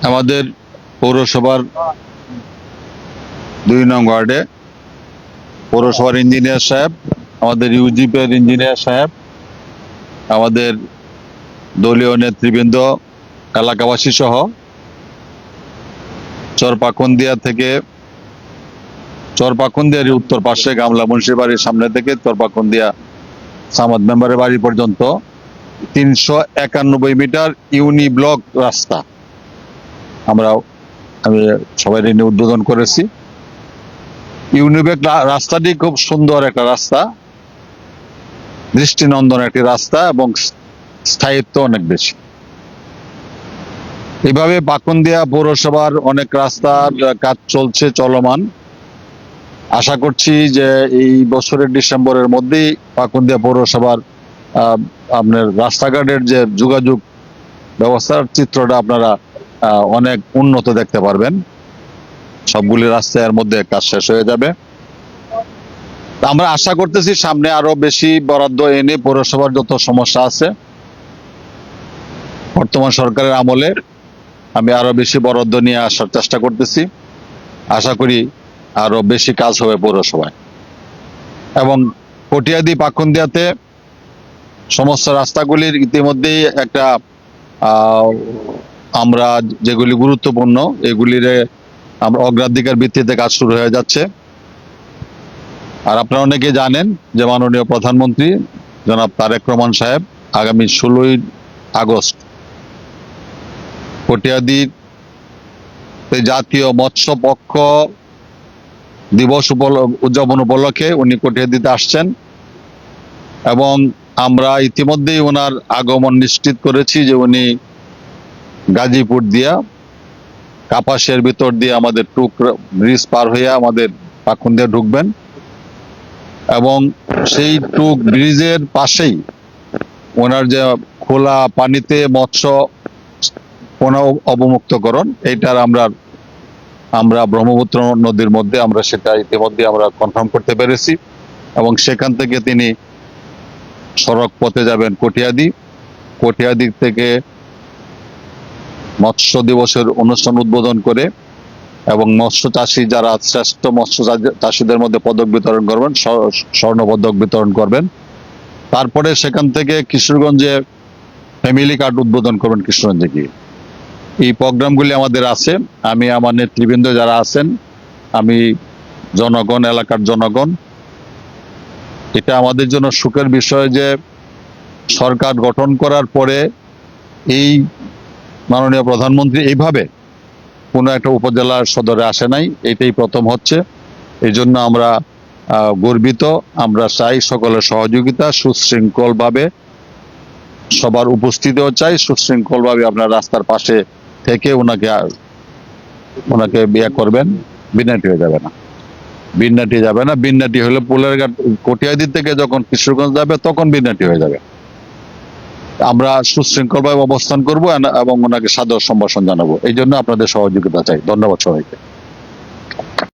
আমাদের পৌরসভার ২ নং ওয়ার্ডে পৌরসভার ইঞ্জিনিয়ার সাহেব, আমাদের ইউজিপের ইঞ্জিনিয়ার সাহেব, আমাদের দলীয় নেতৃবৃন্দ, এলাকাবাসী সহ চরপাকুন্দিয়ার উত্তর পাশে গামলা মুন্সির বাড়ির সামনে থেকে চরপাকুন্দিয়া সামাদ মেম্বারের বাড়ি পর্যন্ত ৩৯১ মিটার ইউনি ব্লক রাস্তা আমি সবাই নিয়ে উদ্বোধন করেছি। ইউনিব্লক রাস্তাটি খুব সুন্দর একটা রাস্তা, দৃষ্টিনন্দন একটি রাস্তা এবং স্থায়িত্ব অনেক বেশি। এইভাবে পাকুন্দিয়া পৌরসভার অনেক রাস্তার কাজ চলছে, চলমান। আশা করছি যে এই বছরের ডিসেম্বরের মধ্যেই পাকুন্দিয়া পৌরসভার আপনার রাস্তাঘাটের যে যোগাযোগ ব্যবস্থার চিত্রটা আপনারা অনেক উন্নত দেখতে পারবেন। সবগুলি রাস্তার মধ্যে কাজ শেষ হয়ে যাবে। আমরা আশা করতেছি সামনে আরো বেশি বরাদ্দ এনে পৌরসভার যত সমস্যা আছে বর্তমান সরকারের আমলে আমি আরো বেশি বরাদ্দ নিয়ে আসার চেষ্টা করতেছি। আশা করি আরো বেশি কাজ হবে পৌরসভায়। এবং কটিয়াদি পাকুন্দিয়াতে সমস্ত রাস্তাগুলির ইতিমধ্যেই একটা আমরা যেগুলি গুরুত্বপূর্ণ এগুলির আমরা অগ্রাধিকার ভিত্তিতে কাজ শুরু হয়ে যাচ্ছে। আর আপনারা অনেকে জানেন যে মাননীয় প্রধানমন্ত্রী জনাব তারেক রহমান সাহেব আগামী 16ই আগস্ট কটিয়াদির জাতীয় মৎস্য পক্ষ দিবস উদযাপন উপলক্ষে উনি কটিয়াদিতে আসছেন এবং আমরা ইতিমধ্যেই ওনার আগমন নিশ্চিত করেছি যে উনি গাজীপুর দিয়া কাপাসের ভিতর দিয়ে আমাদের টুক ব্রিজ পার হয়ে আমাদের পাকুন্দিয়া ঢুকবেন এবং সেই টুক ব্রিজের পাশেই ওনার যে খোলা পানিতে মৎস্য পোনা অবমুক্তকরণ এইটার আমরা ব্রহ্মপুত্র নদীর মধ্যে আমরা সেটা ইতিমধ্যে আমরা কনফার্ম করতে পেরেছি এবং সেখান থেকে তিনি সড়ক পথে যাবেন কটিয়াদি থেকে মৎস্য দিবসের অনুষ্ঠান উদ্বোধন করে এবং মৎস্য চাষী যারা শ্রেষ্ঠ মৎস্য চাষীদের মধ্যে পদক বিতরণ করবেন, স্বর্ণ পদক বিতরণ করবেন। তারপরে সেখান থেকে কিশোরগঞ্জে ফ্যামিলি কার্ড উদ্বোধন করবেন কিশোরগঞ্জে গিয়ে। এই প্রোগ্রামগুলি আমাদের আছে। আমি আমার নেতৃবৃন্দ যারা আছেন, আমি জনগণ, এলাকার জনগণ, এটা আমাদের জন্য সুখের বিষয় যে সরকার গঠন করার পরে এই মাননীয় প্রধানমন্ত্রী এইভাবে কোনো একটা উপজেলার সদরে আসে নাই, এটাই প্রথম হচ্ছে। এই জন্য আমরা গর্বিত। আমরা চাই সকলের সহযোগিতা, সুশৃঙ্খলভাবে সবার উপস্থিতিও চাই, সুশৃঙ্খলভাবে আপনার রাস্তার পাশে থেকে ওনাকে বিয়ে করবেন। বিন্যাটি হয়ে যাবে না। বিন্যাটি হলে পোলের ঘাট কটিয়াদি থেকে যখন কিশোরগঞ্জ যাবে তখন বিন্যাটি হয়ে যাবে। আমরা সুশৃঙ্খলভাবে অবস্থান করব এবং ওনাকে সাদর সম্ভাষণ জানাবো। এই জন্য আপনাদের সহযোগিতা চাই। ধন্যবাদ সবাইকে।